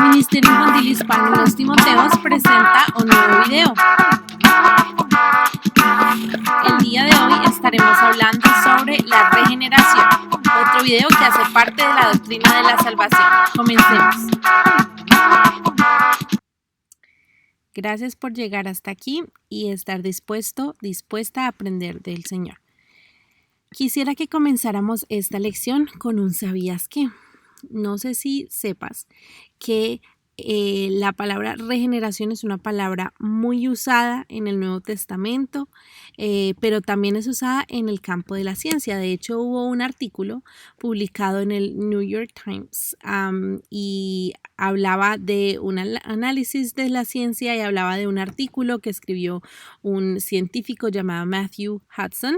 Ministerio Infantil Hispano Los Timoteos presenta un nuevo video. El día de hoy estaremos hablando sobre la regeneración, otro video que hace parte de la doctrina de la salvación. Comencemos. Gracias por llegar hasta aquí y estar dispuesta a aprender del Señor. Quisiera que comenzáramos esta lección con un ¿sabías qué? No sé si sepas que la palabra regeneración es una palabra muy usada en el Nuevo Testamento, pero también es usada en el campo de la ciencia. De hecho, hubo un artículo publicado en el New York Times y hablaba de un análisis de la ciencia y hablaba de un artículo que escribió un científico llamado Matthew Hudson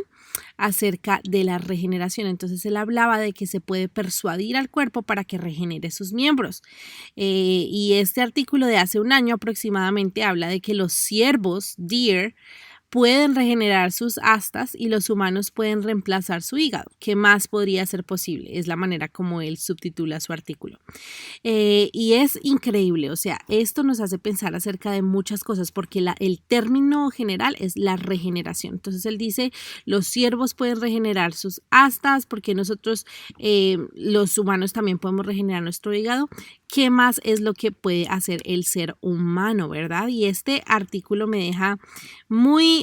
acerca de la regeneración. Entonces él hablaba de que se puede persuadir al cuerpo para que regenere sus miembros. Y este artículo de hace un año aproximadamente habla de que los ciervos, deer, pueden regenerar sus astas y los humanos pueden reemplazar su hígado. ¿Qué más podría ser posible? Es la manera como él subtitula su artículo. Y es increíble, o sea, esto nos hace pensar acerca de muchas cosas porque el término general es la regeneración. Entonces él dice, los ciervos pueden regenerar sus astas porque nosotros, los humanos también podemos regenerar nuestro hígado. ¿Qué más es lo que puede hacer el ser humano, verdad? Y este artículo me deja muy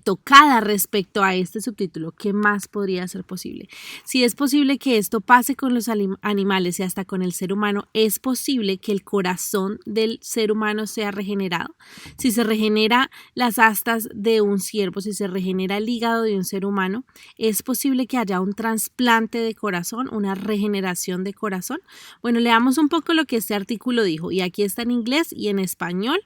tocada respecto a este subtítulo. ¿Qué más podría ser posible? Si es posible que esto pase con los animales y hasta con el ser humano, es posible que el corazón del ser humano sea regenerado. Si se regenera las astas de un ciervo, si se regenera el hígado de un ser humano, es posible que haya un trasplante de corazón, una regeneración de corazón. Bueno, leamos un poco lo que este artículo dijo y aquí está en inglés y en español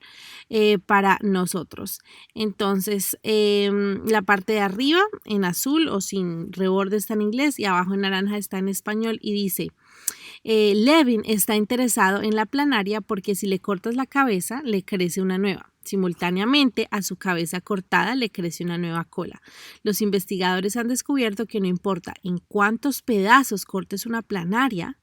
para nosotros. Entonces, la parte de arriba en azul o sin reborde está en inglés y abajo en naranja está en español y dice, Levin está interesado en la planaria porque si le cortas la cabeza le crece una nueva. Simultáneamente a su cabeza cortada le crece una nueva cola. Los investigadores han descubierto que no importa en cuántos pedazos cortes una planaria,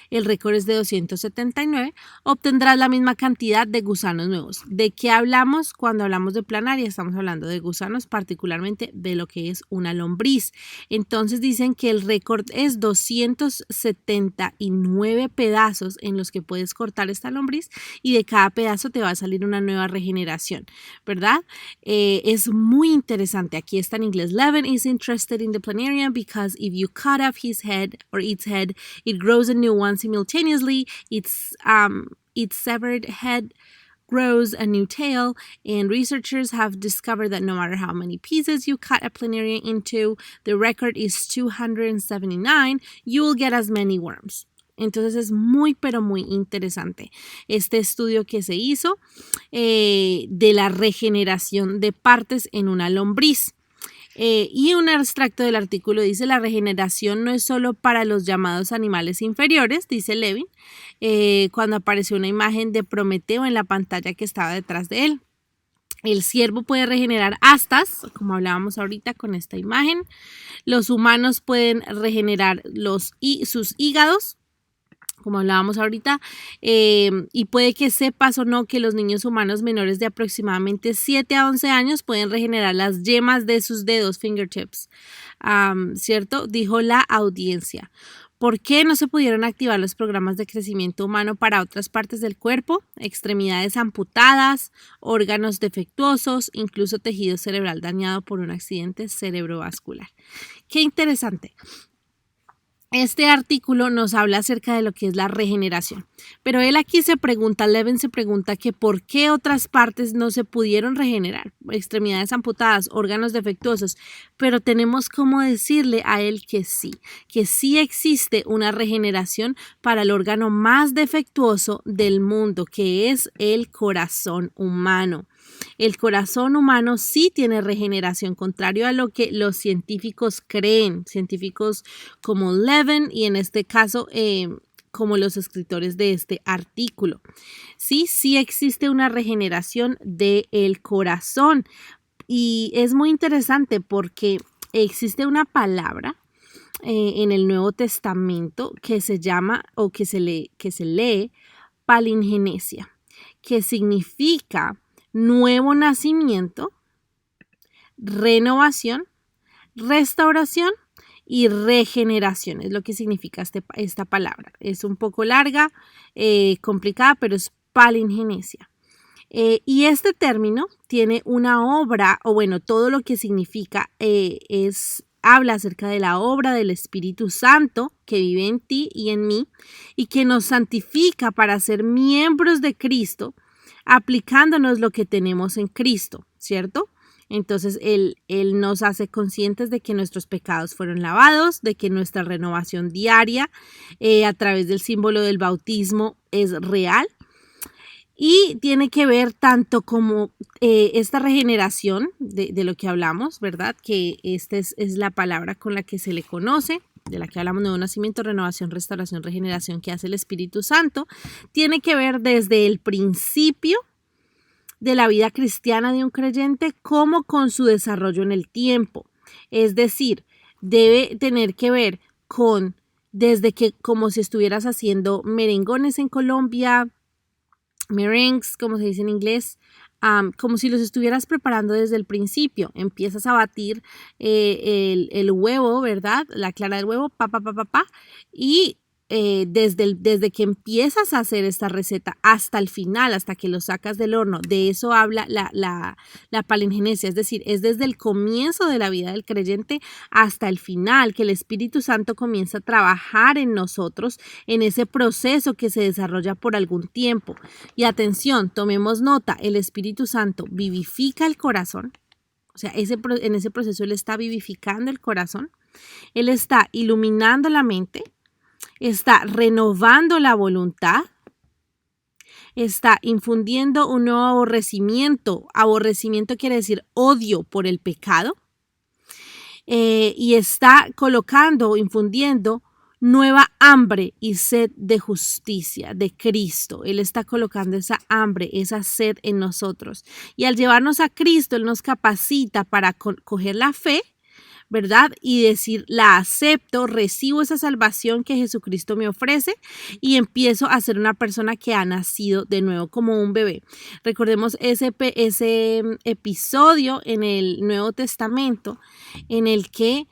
el récord es de 279, obtendrás la misma cantidad de gusanos nuevos. ¿De qué hablamos cuando hablamos de planaria? Estamos hablando de gusanos, particularmente de lo que es una lombriz. Entonces dicen que el récord es 279 pedazos en los que puedes cortar esta lombriz y de cada pedazo te va a salir una nueva regeneración, ¿verdad? Es muy interesante. Aquí está en inglés. Levin is interested in the planarian because if you cut off his head or its head, it grows a new one. Simultaneously, its severed head grows a new tail, and researchers have discovered that no matter how many pieces you cut a planarian into, the record is 279, you will get as many worms. Entonces es muy, pero muy interesante este estudio que se hizo de la regeneración de partes en una lombriz. Y un extracto del artículo dice, la regeneración no es solo para los llamados animales inferiores, dice Levin, cuando apareció una imagen de Prometeo en la pantalla que estaba detrás de él. El ciervo puede regenerar astas, como hablábamos ahorita con esta imagen. Los humanos pueden regenerar sus hígados, como hablábamos ahorita, y puede que sepas o no que los niños humanos menores de aproximadamente 7 a 11 años pueden regenerar las yemas de sus dedos, fingertips, ¿cierto? Dijo la audiencia. ¿Por qué no se pudieron activar los programas de crecimiento humano para otras partes del cuerpo? Extremidades amputadas, órganos defectuosos, incluso tejido cerebral dañado por un accidente cerebrovascular. Qué interesante. Este artículo nos habla acerca de lo que es la regeneración, pero él aquí Levin se pregunta que por qué otras partes no se pudieron regenerar, extremidades amputadas, órganos defectuosos, pero tenemos como decirle a él que sí existe una regeneración para el órgano más defectuoso del mundo, que es el corazón humano. El corazón humano sí tiene regeneración, contrario a lo que los científicos creen, científicos como Levin y en este caso como los escritores de este artículo. Sí existe una regeneración del corazón y es muy interesante porque existe una palabra en el Nuevo Testamento que se llama o que se lee palingenesia, que significa nuevo nacimiento, renovación, restauración y regeneración. Es lo que significa esta palabra. Es un poco larga, complicada, pero es palingenesia. Y este término tiene una obra, o bueno, todo lo que significa habla acerca de la obra del Espíritu Santo que vive en ti y en mí y que nos santifica para ser miembros de Cristo, aplicándonos lo que tenemos en Cristo, ¿cierto? Entonces, Él nos hace conscientes de que nuestros pecados fueron lavados, de que nuestra renovación diaria a través del símbolo del bautismo es real. Y tiene que ver tanto como esta regeneración de lo que hablamos, ¿verdad? Que esta es la palabra con la que se le conoce, de la que hablamos, nuevo nacimiento, renovación, restauración, regeneración que hace el Espíritu Santo. Tiene que ver desde el principio de la vida cristiana de un creyente como con su desarrollo en el tiempo. Es decir, debe tener que ver con desde que como si estuvieras haciendo merengones en Colombia, merengues, como se dice en inglés, como si los estuvieras preparando desde el principio. Empiezas a batir el huevo, ¿verdad? La clara del huevo, y desde que empiezas a hacer esta receta hasta el final, hasta que lo sacas del horno, de eso habla la palingenesia, es decir, es desde el comienzo de la vida del creyente hasta el final, que el Espíritu Santo comienza a trabajar en nosotros, en ese proceso que se desarrolla por algún tiempo. Y atención, tomemos nota, el Espíritu Santo vivifica el corazón, o sea, en ese proceso Él está vivificando el corazón, Él está iluminando la mente, está renovando la voluntad, está infundiendo un nuevo aborrecimiento. Aborrecimiento quiere decir odio por el pecado. Y está colocando, infundiendo nueva hambre y sed de justicia de Cristo. Él está colocando esa hambre, esa sed en nosotros. Y al llevarnos a Cristo, Él nos capacita para coger la fe, ¿verdad? Y decir, la acepto, recibo esa salvación que Jesucristo me ofrece y empiezo a ser una persona que ha nacido de nuevo como un bebé. Recordemos ese episodio en el Nuevo Testamento en el que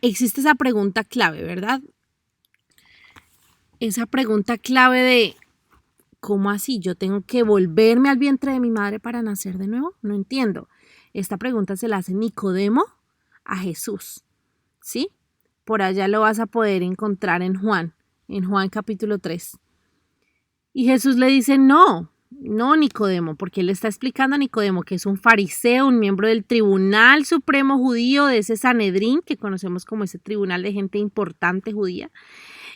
existe esa pregunta clave, ¿verdad? Esa pregunta clave de ¿cómo así? ¿Yo tengo que volverme al vientre de mi madre para nacer de nuevo? No entiendo. Esta pregunta se la hace Nicodemo a Jesús, ¿sí? Por allá lo vas a poder encontrar en Juan capítulo 3. Y Jesús le dice, no Nicodemo, porque él le está explicando a Nicodemo que es un fariseo, un miembro del tribunal supremo judío, de ese Sanedrín, que conocemos como ese tribunal de gente importante judía.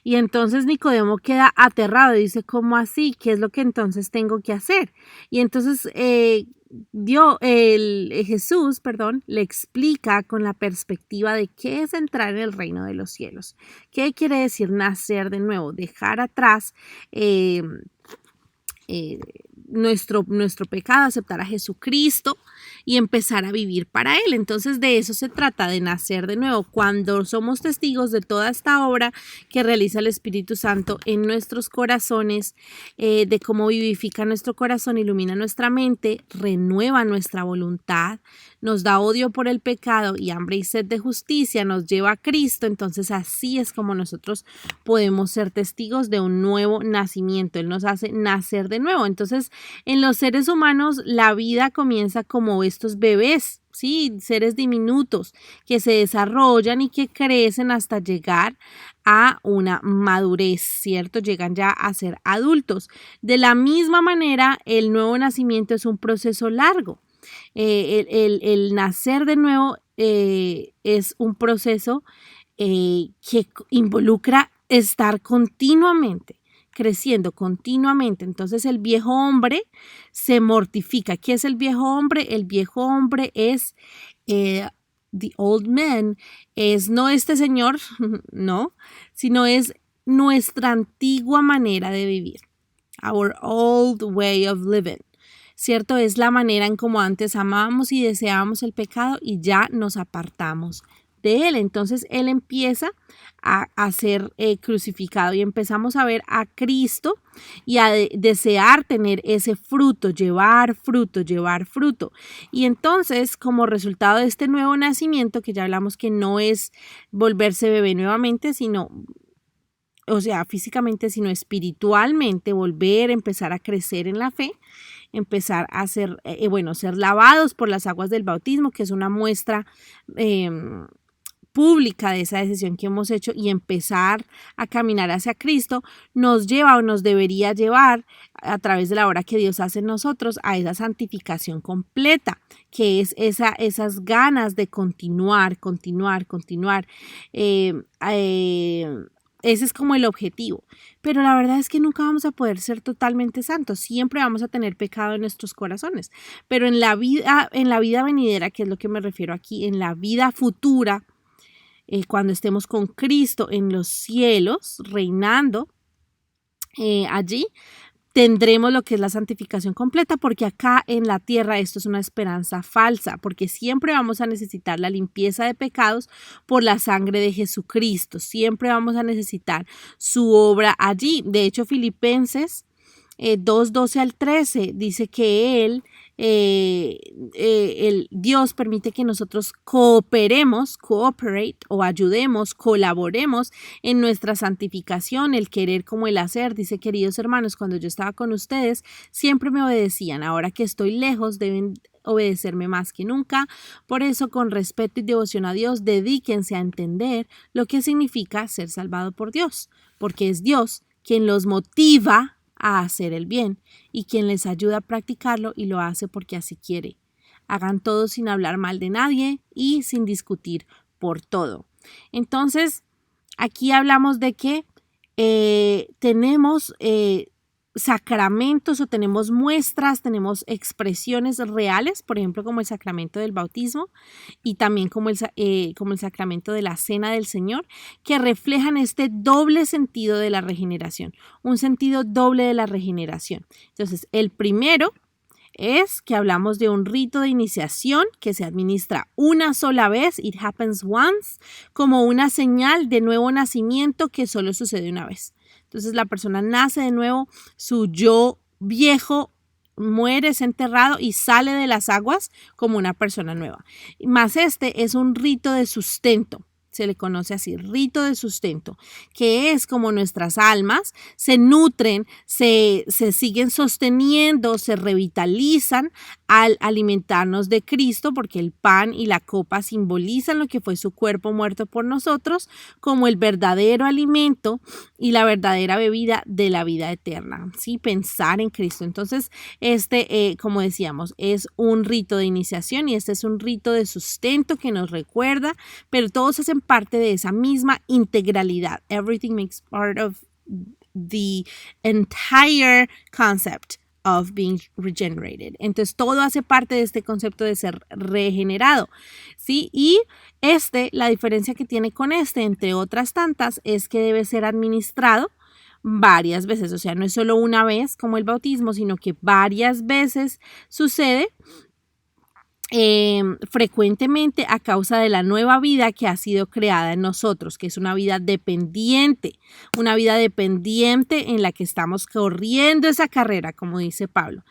Y entonces Nicodemo queda aterrado y dice, ¿cómo así? ¿Qué es lo que entonces tengo que hacer? Y entonces Jesús le explica con la perspectiva de qué es entrar en el reino de los cielos. ¿Qué quiere decir nacer de nuevo? Dejar atrás nuestro pecado, aceptar a Jesucristo y empezar a vivir para Él. Entonces de eso se trata, de nacer de nuevo. Cuando somos testigos de toda esta obra que realiza el Espíritu Santo en nuestros corazones, de cómo vivifica nuestro corazón, ilumina nuestra mente, renueva nuestra voluntad, nos da odio por el pecado y hambre y sed de justicia, nos lleva a Cristo. Entonces así es como nosotros podemos ser testigos de un nuevo nacimiento. Él nos hace nacer de nuevo. Entonces en los seres humanos la vida comienza como estos bebés, ¿sí? Seres diminutos que se desarrollan y que crecen hasta llegar a una madurez, ¿cierto? Llegan ya a ser adultos. De la misma manera, el nuevo nacimiento es un proceso largo. El nacer de nuevo es un proceso que involucra estar continuamente creciendo continuamente. Entonces el viejo hombre se mortifica. ¿Qué es el viejo hombre? El viejo hombre es the old man, no este señor, no, sino es nuestra antigua manera de vivir. Our old way of living. ¿Cierto? Es la manera en como antes amábamos y deseábamos el pecado y ya nos apartamos de Él. Entonces Él empieza a ser crucificado y empezamos a ver a Cristo y a desear tener ese fruto, llevar fruto, llevar fruto. Y entonces, como resultado de este nuevo nacimiento, que ya hablamos que no es volverse bebé nuevamente, sino, o sea, físicamente, sino espiritualmente, volver, empezar a crecer en la fe, empezar a ser, ser lavados por las aguas del bautismo, que es una muestra pública de esa decisión que hemos hecho, y empezar a caminar hacia Cristo, nos lleva o nos debería llevar a través de la obra que Dios hace en nosotros a esa santificación completa, que es esas ganas de continuar. Ese es como el objetivo, pero la verdad es que nunca vamos a poder ser totalmente santos, siempre vamos a tener pecado en nuestros corazones, pero en la vida venidera, que es lo que me refiero aquí, en la vida futura, cuando estemos con Cristo en los cielos, reinando allí, tendremos lo que es la santificación completa, porque acá en la tierra esto es una esperanza falsa, porque siempre vamos a necesitar la limpieza de pecados por la sangre de Jesucristo, siempre vamos a necesitar su obra allí. De hecho, Filipenses 2:12 al 13 dice que el Dios permite que nosotros cooperate o ayudemos, colaboremos en nuestra santificación, el querer como el hacer. Dice: queridos hermanos, cuando yo estaba con ustedes, siempre me obedecían. Ahora que estoy lejos, deben obedecerme más que nunca. Por eso, con respeto y devoción a Dios, dedíquense a entender lo que significa ser salvado por Dios, porque es Dios quien los motiva a hacer el bien y quien les ayuda a practicarlo, y lo hace porque así quiere. Hagan todo sin hablar mal de nadie y sin discutir por todo. Entonces, aquí hablamos de que tenemos sacramentos, o tenemos muestras, tenemos expresiones reales, por ejemplo, como el sacramento del bautismo y también como el sacramento de la cena del Señor, que reflejan este doble sentido de la regeneración, un sentido doble de la regeneración. Entonces, el primero es que hablamos de un rito de iniciación que se administra una sola vez, it happens once, como una señal de nuevo nacimiento que solo sucede una vez. Entonces la persona nace de nuevo, su yo viejo muere, es enterrado y sale de las aguas como una persona nueva. Más este es un rito de sustento. Se le conoce así, rito de sustento, que es como nuestras almas se nutren, se siguen sosteniendo, se revitalizan al alimentarnos de Cristo, porque el pan y la copa simbolizan lo que fue su cuerpo muerto por nosotros, como el verdadero alimento y la verdadera bebida de la vida eterna, ¿sí? Pensar en Cristo. Entonces, como decíamos, es un rito de iniciación y este es un rito de sustento que nos recuerda, pero todos hacen parte de esa misma integralidad. Everything makes part of the entire concept of being regenerated. Entonces todo hace parte de este concepto de ser regenerado, ¿sí? Y la diferencia que tiene con entre otras tantas, es que debe ser administrado varias veces. O sea, no es solo una vez como el bautismo, sino que varias veces sucede frecuentemente a causa de la nueva vida que ha sido creada en nosotros, que es una vida dependiente en la que estamos corriendo esa carrera, como dice Pablo.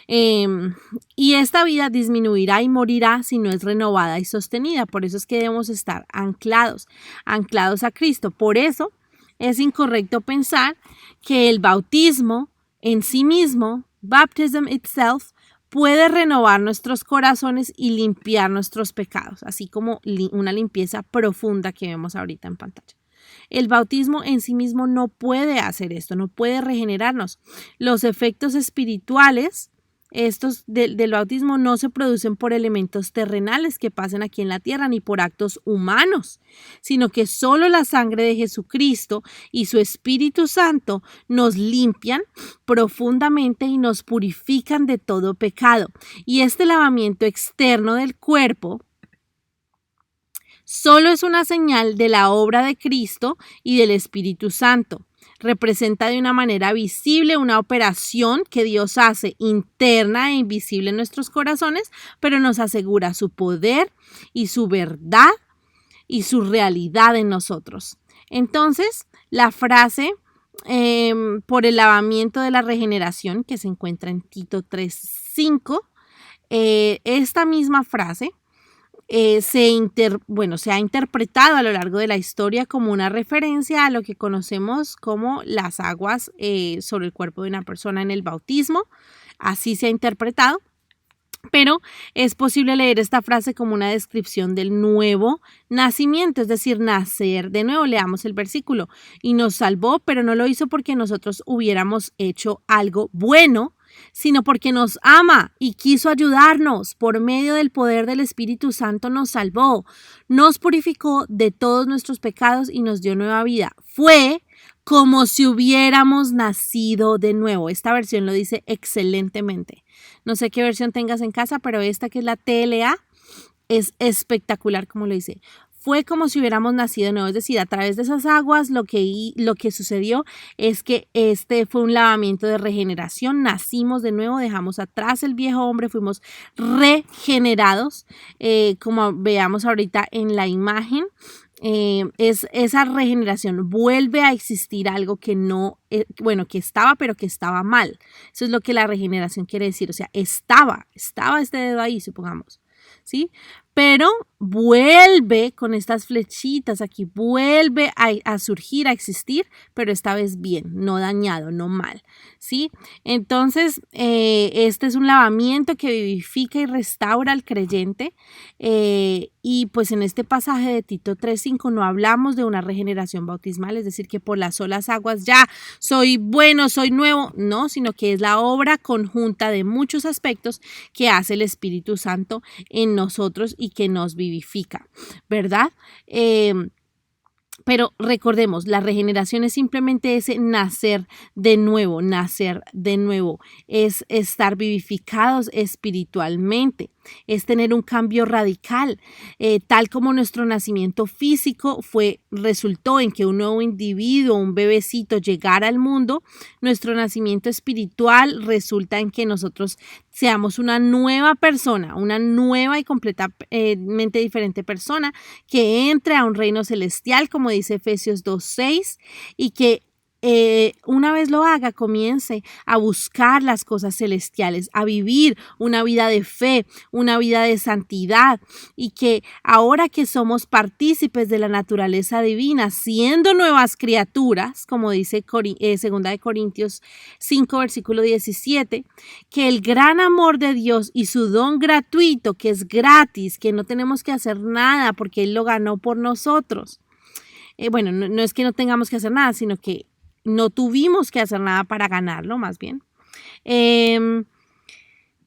Y esta vida disminuirá y morirá si no es renovada y sostenida. Por eso es que debemos estar anclados a Cristo. Por eso es incorrecto pensar que el bautismo en sí mismo, baptism itself, puede renovar nuestros corazones y limpiar nuestros pecados, así como una limpieza profunda que vemos ahorita en pantalla. El bautismo en sí mismo no puede hacer esto, no puede regenerarnos. Los efectos espirituales, estos del bautismo, no se producen por elementos terrenales que pasen aquí en la tierra, ni por actos humanos, sino que solo la sangre de Jesucristo y su Espíritu Santo nos limpian profundamente y nos purifican de todo pecado. Y este lavamiento externo del cuerpo solo es una señal de la obra de Cristo y del Espíritu Santo. Representa de una manera visible una operación que Dios hace interna e invisible en nuestros corazones, pero nos asegura su poder y su verdad y su realidad en nosotros. Entonces, la frase por el lavamiento de la regeneración que se encuentra en Tito 3:5, esta misma frase se ha interpretado a lo largo de la historia como una referencia a lo que conocemos como las aguas sobre el cuerpo de una persona en el bautismo. Así se ha interpretado. Pero es posible leer esta frase como una descripción del nuevo nacimiento, es decir, nacer de nuevo. Leamos el versículo. Y nos salvó, pero no lo hizo porque nosotros hubiéramos hecho algo bueno, sino porque nos ama y quiso ayudarnos. Por medio del poder del Espíritu Santo nos salvó, nos purificó de todos nuestros pecados y nos dio nueva vida. Fue como si hubiéramos nacido de nuevo. Esta versión lo dice excelentemente. No sé qué versión tengas en casa, pero esta, que es la TLA, es espectacular como lo dice. Fue como si hubiéramos nacido de nuevo, es decir, a través de esas aguas lo que sucedió es que este fue un lavamiento de regeneración, nacimos de nuevo, dejamos atrás el viejo hombre, fuimos regenerados, como veamos ahorita en la imagen. Es esa regeneración, vuelve a existir algo que no, que estaba, pero que estaba mal. Eso es lo que la regeneración quiere decir, o sea, estaba este dedo ahí, supongamos, ¿sí? Pero vuelve con estas flechitas aquí, vuelve a surgir, a existir, pero esta vez bien, no dañado, no mal, ¿sí? Entonces, este es un lavamiento que vivifica y restaura al creyente, y pues en este pasaje de Tito 3:5 no hablamos de una regeneración bautismal, es decir, que por las solas aguas ya soy bueno, soy nuevo, no, sino que es la obra conjunta de muchos aspectos que hace el Espíritu Santo en nosotros y que nos vivifica, ¿verdad? Pero recordemos, la regeneración es simplemente ese nacer de nuevo, es estar vivificados espiritualmente, es tener un cambio radical, tal como nuestro nacimiento físico resultó en que un nuevo individuo, un bebecito llegara al mundo. Nuestro nacimiento espiritual resulta en que nosotros seamos una nueva persona, una nueva y completamente diferente persona que entre a un reino celestial, como dice Efesios 2:6, y que una vez lo haga, comience a buscar las cosas celestiales, a vivir una vida de fe, una vida de santidad, y que ahora que somos partícipes de la naturaleza divina, siendo nuevas criaturas, como dice 2 de Corintios 5, versículo 17, que el gran amor de Dios y su don gratuito, que es gratis, que no tenemos que hacer nada porque Él lo ganó por nosotros. No es que no tengamos que hacer nada, sino que no tuvimos que hacer nada para ganarlo, más bien.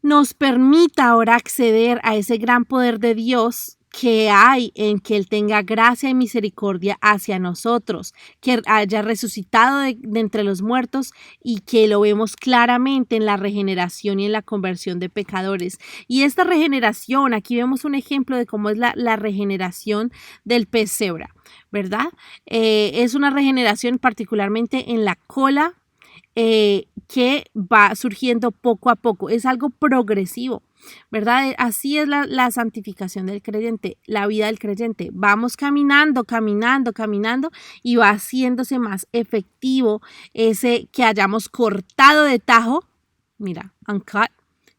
Nos permita ahora acceder a ese gran poder de Dios que hay en que Él tenga gracia y misericordia hacia nosotros, que haya resucitado de entre los muertos y que lo vemos claramente en la regeneración y en la conversión de pecadores. Y esta regeneración, aquí vemos un ejemplo de cómo es la regeneración del pez cebra, ¿verdad? Es una regeneración particularmente en la cola, que va surgiendo poco a poco, es algo progresivo, ¿verdad? Así es la santificación del creyente, la vida del creyente. Vamos caminando y va haciéndose más efectivo ese que hayamos cortado de tajo. Mira, uncut.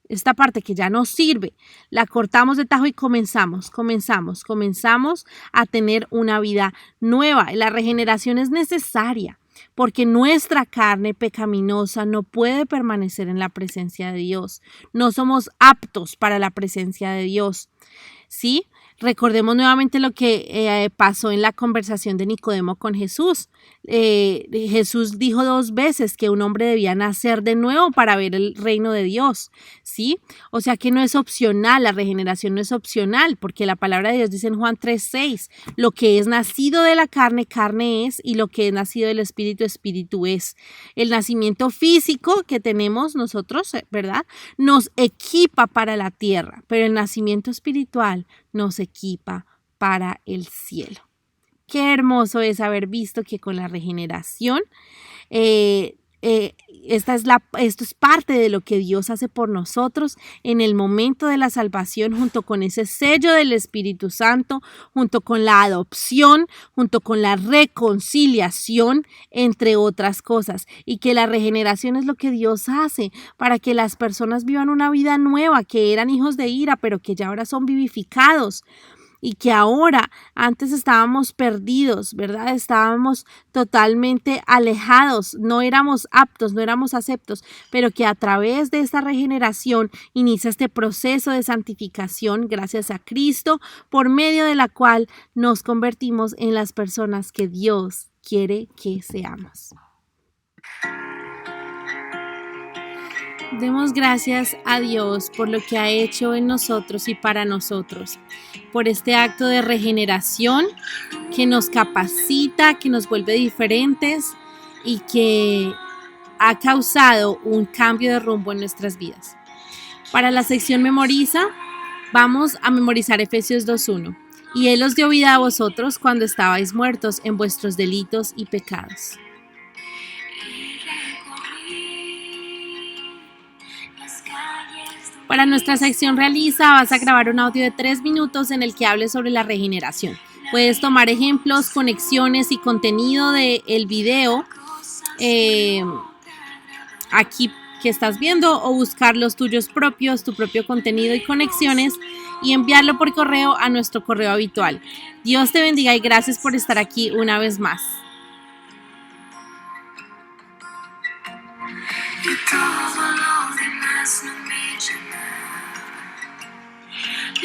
Esta parte que ya no sirve, la cortamos de tajo y comenzamos a tener una vida nueva. La regeneración es necesaria porque nuestra carne pecaminosa no puede permanecer en la presencia de Dios. No somos aptos para la presencia de Dios, ¿sí? Recordemos nuevamente lo que pasó en la conversación de Nicodemo con Jesús. Jesús dijo 2 veces que un hombre debía nacer de nuevo para ver el reino de Dios, ¿sí? O sea que no es opcional, la regeneración no es opcional, porque la palabra de Dios dice en Juan 3:6, lo que es nacido de la carne, carne es, y lo que es nacido del espíritu, espíritu es. El nacimiento físico que tenemos nosotros, ¿verdad?, nos equipa para la tierra, pero el nacimiento espiritual nos equipa para el cielo. Qué hermoso es haber visto que con la regeneración Esto es parte de lo que Dios hace por nosotros en el momento de la salvación, junto con ese sello del Espíritu Santo, junto con la adopción, junto con la reconciliación, entre otras cosas. Y que la regeneración es lo que Dios hace para que las personas vivan una vida nueva, que eran hijos de ira, pero que ya ahora son vivificados. Y que ahora, antes estábamos perdidos, ¿verdad? Estábamos totalmente alejados, no éramos aptos, no éramos aceptos, pero que a través de esta regeneración inicia este proceso de santificación gracias a Cristo, por medio de la cual nos convertimos en las personas que Dios quiere que seamos. Demos gracias a Dios por lo que ha hecho en nosotros y para nosotros, por este acto de regeneración que nos capacita, que nos vuelve diferentes y que ha causado un cambio de rumbo en nuestras vidas. Para la sección Memoriza, vamos a memorizar Efesios 2:1. Y Él os dio vida a vosotros cuando estabais muertos en vuestros delitos y pecados. Para nuestra sección Realiza, vas a grabar un audio de 3 minutos en el que hables sobre la regeneración. Puedes tomar ejemplos, conexiones y contenido del video aquí que estás viendo, o buscar los tuyos propios, tu propio contenido y conexiones, y enviarlo por correo a nuestro correo habitual. Dios te bendiga y gracias por estar aquí una vez más. Y todo lo demás no me llama.